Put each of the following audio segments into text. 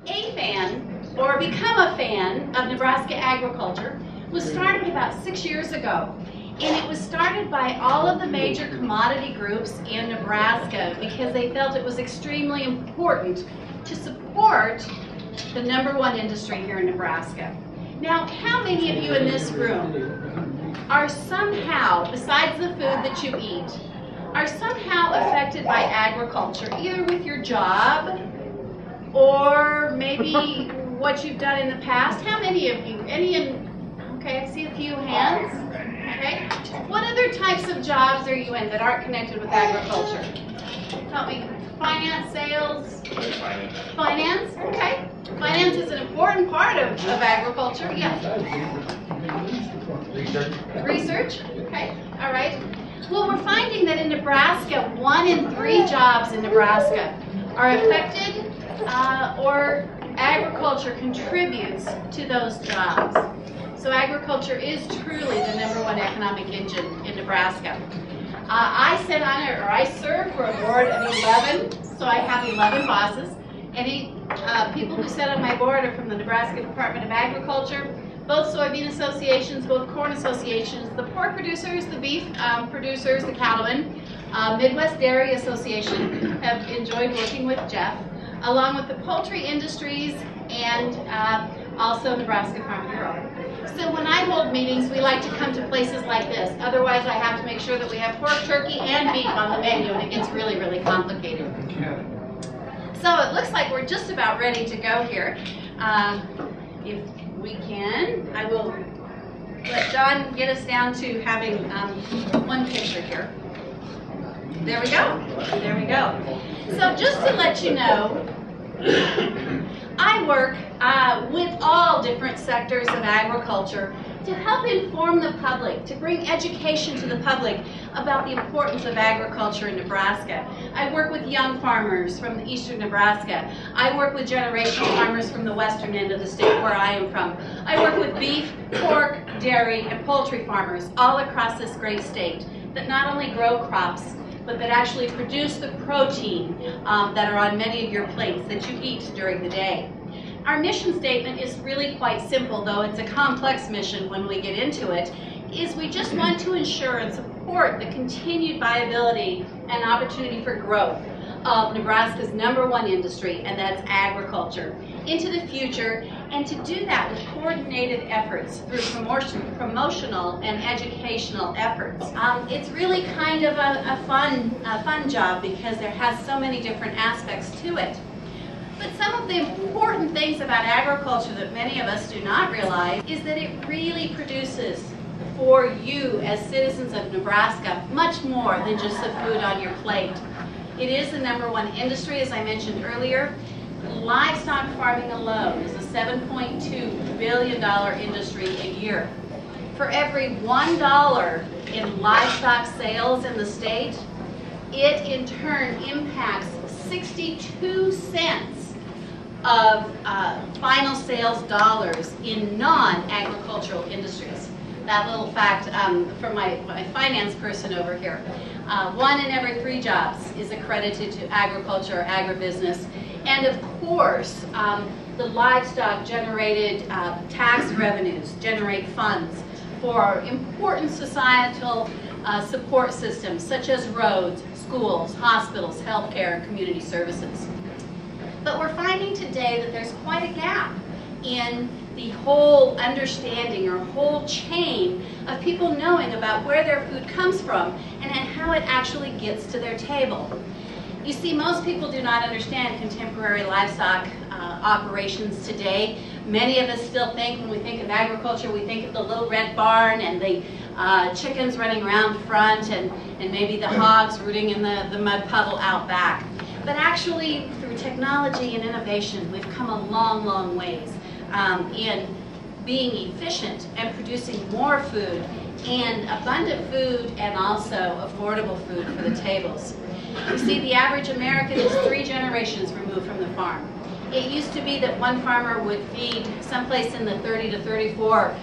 A fan, or become a fan of Nebraska agriculture, was started about 6 years ago. And it was started by all of the major commodity groups in Nebraska because they felt it was extremely important to support the #1 industry here in Nebraska. Now, how many of you in this room are somehow, besides the food that you eat, are somehow affected by agriculture, either with your job or maybe what you've done in the past? How many of you? Okay, I see a few hands. Okay. What other types of jobs are you in that aren't connected with agriculture? Help me. Finance, sales? Finance? Okay. Finance is an important part of agriculture. Yeah. Research? Okay. All right. Well, we're finding that in Nebraska, 1 in 3 jobs in Nebraska are affected or agriculture contributes to those jobs. So agriculture is truly the #1 economic engine in Nebraska. I serve for a board of 11, so I have 11 bosses. Any people who sit on my board are from the Nebraska Department of Agriculture, both soybean associations, both corn associations, the pork producers, the beef producers, the cattlemen, Midwest Dairy Association have enjoyed working with Jeff, along with the poultry industries and also Nebraska Farm Bureau. So when I hold meetings, we like to come to places like this. Otherwise, I have to make sure that we have pork, turkey, and beef on the menu, and it gets really, really complicated. So it looks like we're just about ready to go here. If we can, I will let John get us down to having one picture here. There we go. There we go. So just to let you know, I work with all different sectors of agriculture to help inform the public, to bring education to the public about the importance of agriculture in Nebraska. I work with young farmers from the eastern Nebraska. I work with generational farmers from the western end of the state where I am from. I work with beef, pork, dairy, and poultry farmers all across this great state that not only grow crops, but that actually produce the protein that are on many of your plates that you eat during the day. Our mission statement is really quite simple, though it's a complex mission when we get into it, is we just want to ensure and support the continued viability and opportunity for growth of Nebraska's #1 industry, and that's agriculture, into the future, and to do that with coordinated efforts through promotional and educational efforts. It's really kind of a fun job because there has so many different aspects to it. But some of the important things about agriculture that many of us do not realize is that it really produces for you as citizens of Nebraska much more than just the food on your plate. It is the #1 industry, as I mentioned earlier. Livestock farming alone is a $7.2 billion industry a year. For every $1 in livestock sales in the state, it in turn impacts 62 cents of final sales dollars in non-agricultural industries. That little fact from my finance person over here. 1 in every 3 jobs is accredited to agriculture or agribusiness. And of course, the livestock generated tax revenues generate funds for important societal support systems such as roads, schools, hospitals, healthcare, and community services. But we're finding today that there's quite a gap in the whole understanding or whole chain of people knowing about where their food comes from and how it actually gets to their table. You see, most people do not understand contemporary livestock operations today. Many of us still think, when we think of agriculture, we think of the little red barn and the chickens running around front and maybe the hogs rooting in the mud puddle out back. But actually, through technology and innovation, we've come a long, long ways in being efficient and producing more food, and abundant food, and also affordable food for the tables. You see, the average American is 3 generations removed from the farm. It used to be that one farmer would feed someplace in the 30 to 34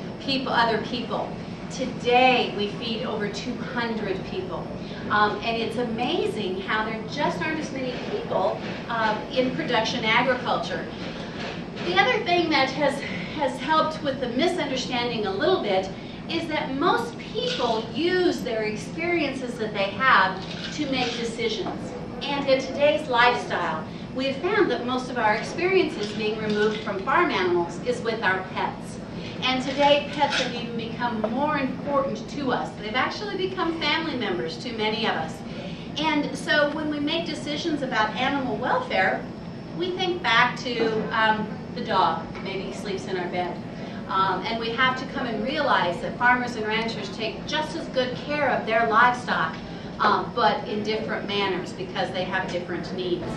other people. Today, we feed over 200 people. And it's amazing how there just aren't as many people in production agriculture. The other thing that has helped with the misunderstanding a little bit is that most people use their experiences that they have to make decisions. And in today's lifestyle, we have found that most of our experiences being removed from farm animals is with our pets. And today, pets have even become more important to us. They've actually become family members to many of us. And so when we make decisions about animal welfare, we think back to the dog that maybe sleeps in our bed. And we have to come and realize that farmers and ranchers take just as good care of their livestock, but in different manners because they have different needs.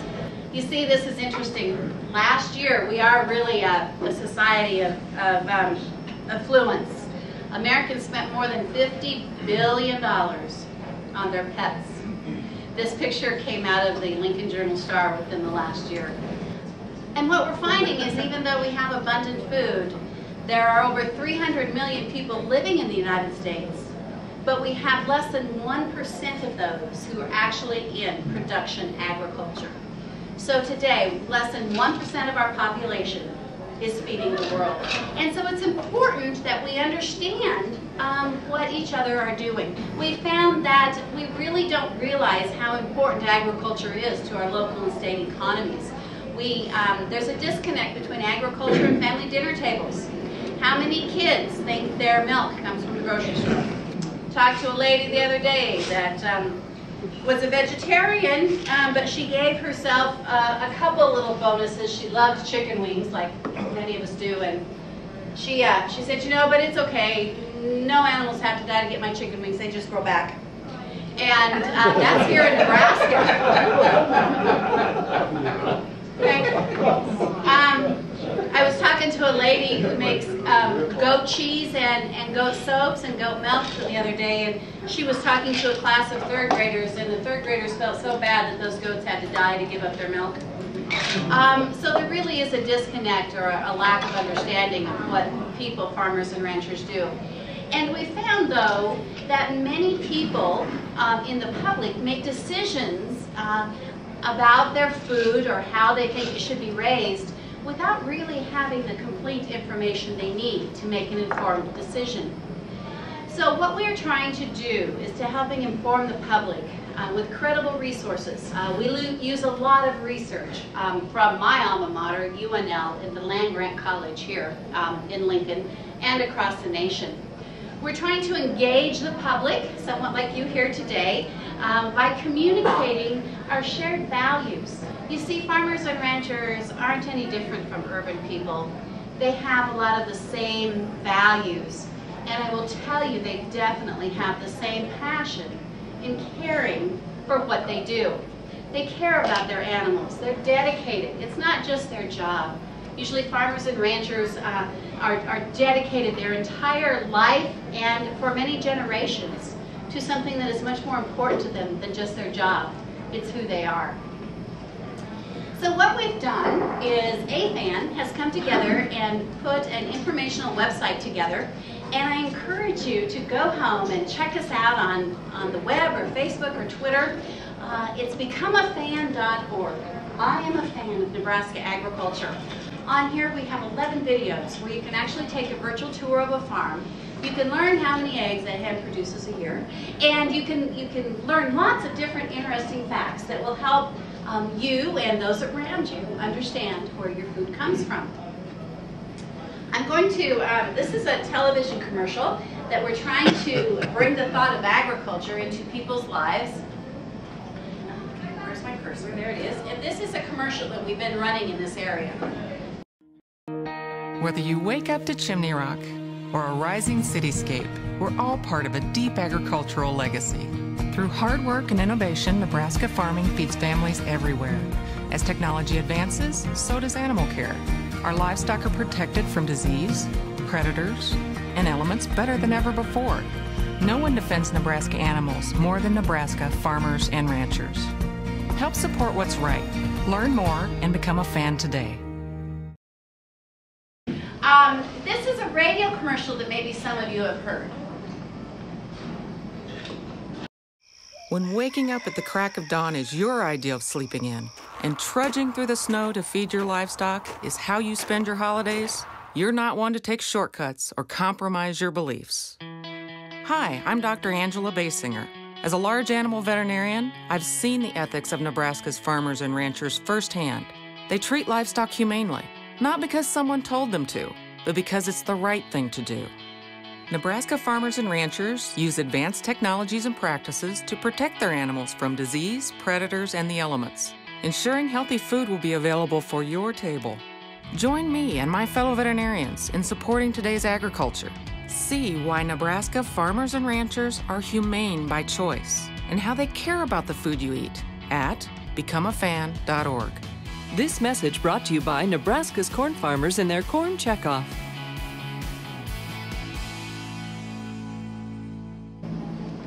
You see, this is interesting. Last year, we are really a society of affluence. Americans spent more than $50 billion on their pets. This picture came out of the Lincoln Journal-Star within the last year. And what we're finding is even though we have abundant food, there are over 300 million people living in the United States, but we have less than 1% of those who are actually in production agriculture. So today, less than 1% of our population is feeding the world. And so it's important that we understand what each other are doing. We found that we really don't realize how important agriculture is to our local and state economies. There's a disconnect between agriculture and family dinner tables. How many kids think their milk comes from the grocery store? Talked to a lady the other day that was a vegetarian, but she gave herself a couple little bonuses. She loves chicken wings, like many of us do, and she said, you know, but it's okay. No animals have to die to get my chicken wings. They just grow back. And that's here in Nebraska. Okay. I was talking to a lady who makes goat cheese and goat soaps and goat milk the other day, and she was talking to a class of third graders, and the third graders felt so bad that those goats had to die to give up their milk. So there really is a disconnect or a lack of understanding of what people, farmers and ranchers do. And we found, though, that many people in the public make decisions about their food or how they think it should be raised without really having the complete information they need to make an informed decision. So what we are trying to do is to helping inform the public with credible resources. We use a lot of research from my alma mater, UNL, at the land-grant college here in Lincoln and across the nation. We're trying to engage the public, somewhat like you here today, by communicating our shared values. You see, farmers and ranchers aren't any different from urban people. They have a lot of the same values. And I will tell you, they definitely have the same passion in caring for what they do. They care about their animals. They're dedicated. It's not just their job. Usually farmers and ranchers are dedicated their entire life and for many generations to something that is much more important to them than just their job. It's who they are. So what we've done is AFAN has come together and put an informational website together, and I encourage you to go home and check us out on the web or Facebook or Twitter. It's becomeafan.org. I am a fan of Nebraska agriculture. On here we have 11 videos where you can actually take a virtual tour of a farm. You can learn how many eggs that hen produces a year, and you can learn lots of different interesting facts that will help you and those around you understand where your food comes from. I'm going to, this is a television commercial that we're trying to bring the thought of agriculture into people's lives. Where's my cursor? There it is. And this is a commercial that we've been running in this area. Whether you wake up to Chimney Rock or a rising cityscape, we're all part of a deep agricultural legacy. Through hard work and innovation, Nebraska farming feeds families everywhere. As technology advances, so does animal care. Our livestock are protected from disease, predators, and elements better than ever before. No one defends Nebraska animals more than Nebraska farmers and ranchers. Help support what's right. Learn more and become a fan today. This is a radio commercial that maybe some of you have heard. When waking up at the crack of dawn is your idea of sleeping in, and trudging through the snow to feed your livestock is how you spend your holidays, you're not one to take shortcuts or compromise your beliefs. Hi, I'm Dr. Angela Basinger. As a large animal veterinarian, I've seen the ethics of Nebraska's farmers and ranchers firsthand. They treat livestock humanely, not because someone told them to, but because it's the right thing to do. Nebraska farmers and ranchers use advanced technologies and practices to protect their animals from disease, predators, and the elements, ensuring healthy food will be available for your table. Join me and my fellow veterinarians in supporting today's agriculture. See why Nebraska farmers and ranchers are humane by choice and how they care about the food you eat at becomeafan.org. This message brought to you by Nebraska's corn farmers and their corn checkoff.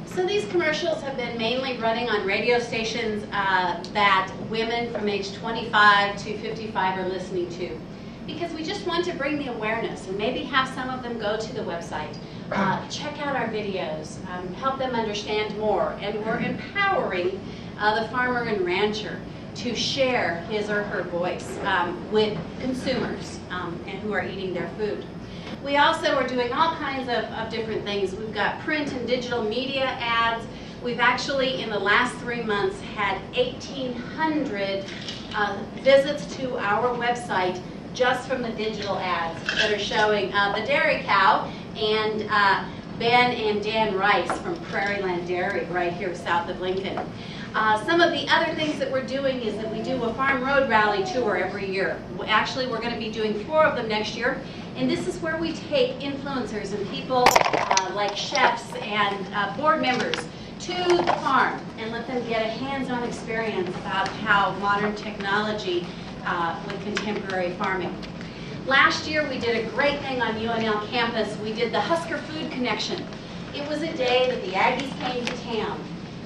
So these commercials have been mainly running on radio stations that women from age 25 to 55 are listening to, because we just want to bring the awareness and maybe have some of them go to the website, check out our videos, help them understand more, and we're empowering the farmer and rancher to share his or her voice with consumers and who are eating their food. We also are doing all kinds of different things. We've got print and digital media ads. We've actually, in the last 3 months, had 1,800 visits to our website just from the digital ads that are showing the dairy cow and Ben and Dan Rice from Prairie Land Dairy right here south of Lincoln. Some of the other things that we're doing is that we do a farm road rally tour every year. Actually, we're going to be doing 4 of them next year. And this is where we take influencers and people like chefs and board members to the farm and let them get a hands-on experience about how modern technology with contemporary farming. Last year we did a great thing on UNL campus. We did the Husker Food Connection. It was a day that the Aggies came to town,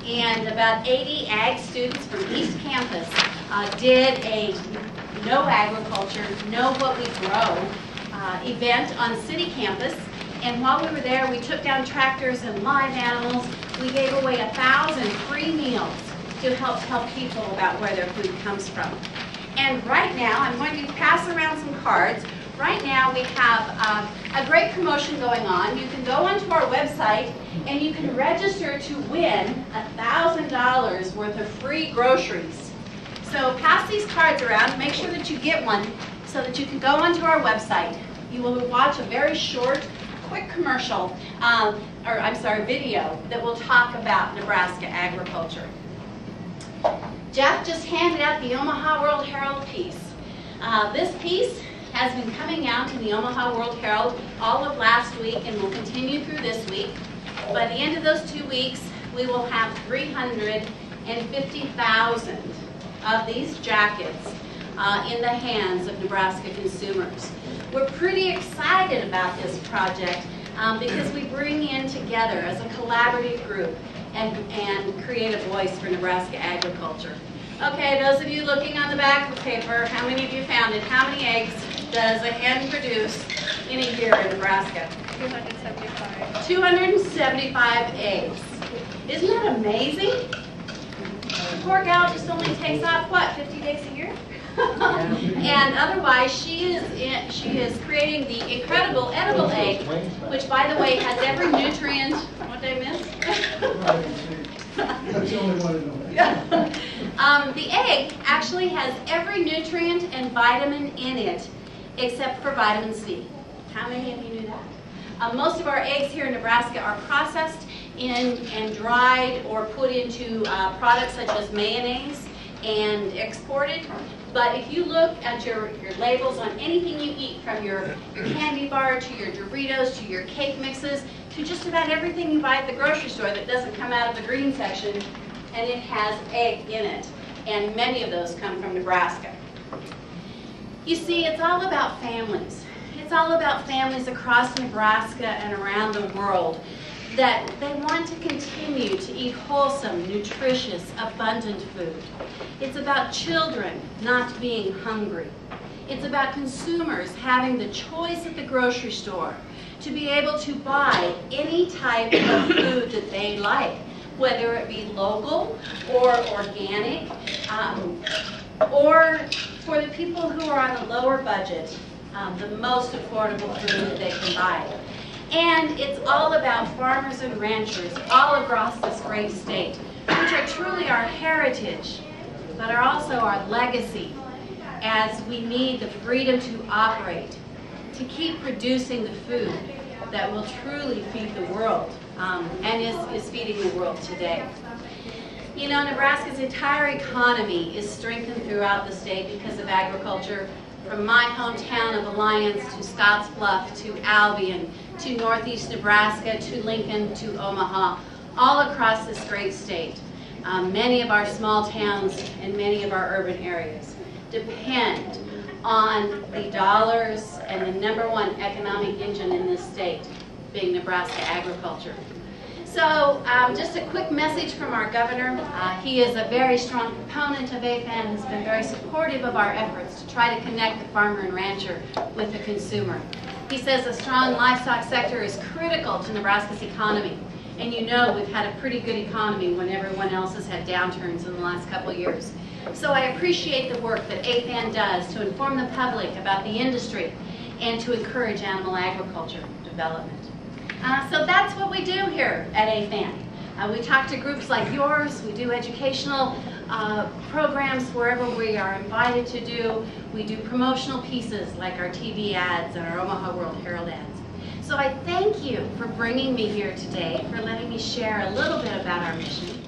and about 80 ag students from East Campus did a Know Agriculture, Know What We Grow event on city campus. And while we were there, we took down tractors and live animals. We gave away 1,000 free meals to help tell people about where their food comes from. And right now, I'm going to pass around some cards. Right now, we have a great promotion going on. You can go onto our website and you can register to win $1,000 worth of free groceries. So pass these cards around. Make sure that you get one so that you can go onto our website. You will watch a very short, quick commercial, video that will talk about Nebraska agriculture. Jeff just handed out the Omaha World Herald piece. This piece has been coming out in the Omaha World Herald all of last week and will continue through this week. By the end of those 2 weeks, we will have 350,000 of these jackets in the hands of Nebraska consumers. We're pretty excited about this project because we bring in together as a collaborative group and create a voice for Nebraska agriculture. Okay, those of you looking on the back of the paper, how many of you found it? How many eggs does a hen produce in a year in Nebraska? 275. 275 eggs. Isn't that amazing? The poor gal just only takes off, what, 50 days a year? And otherwise, she is creating the incredible edible egg, which, by the way, has every nutrient. What did I miss? That's the only one I know. The egg actually has every nutrient and vitamin in it, except for vitamin C. How many of you knew that? Most of our eggs here in Nebraska are processed and dried or put into products such as mayonnaise and exported. But if you look at your labels on anything you eat, from your candy bar to your Doritos to your cake mixes to just about everything you buy at the grocery store that doesn't come out of the green section, and it has egg in it. And many of those come from Nebraska. You see, it's all about families. It's all about families across Nebraska and around the world that they want to continue to eat wholesome, nutritious, abundant food. It's about children not being hungry. It's about consumers having the choice at the grocery store to be able to buy any type of food that they like, whether it be local or organic, or for the people who are on a lower budget, the most affordable food that they can buy. And it's all about farmers and ranchers all across this great state, which are truly our heritage, but are also our legacy, as we need the freedom to operate, to keep producing the food that will truly feed the world, and is feeding the world today. You know, Nebraska's entire economy is strengthened throughout the state because of agriculture, from my hometown of Alliance to Scottsbluff to Albion to Northeast Nebraska to Lincoln to Omaha, all across this great state. Many of our small towns and many of our urban areas depend on the dollars and the #1 economic engine in this state being Nebraska agriculture. So just a quick message from our governor. He is a very strong proponent of AFAN, has been very supportive of our efforts to try to connect the farmer and rancher with the consumer. He says a strong livestock sector is critical to Nebraska's economy. And you know we've had a pretty good economy when everyone else has had downturns in the last couple of years. So I appreciate the work that AFAN does to inform the public about the industry and to encourage animal agriculture development. So that's what we do here at AFAN. We talk to groups like yours, we do educational programs wherever we are invited to do. We do promotional pieces like our TV ads and our Omaha World Herald ads. So I thank you for bringing me here today, for letting me share a little bit about our mission.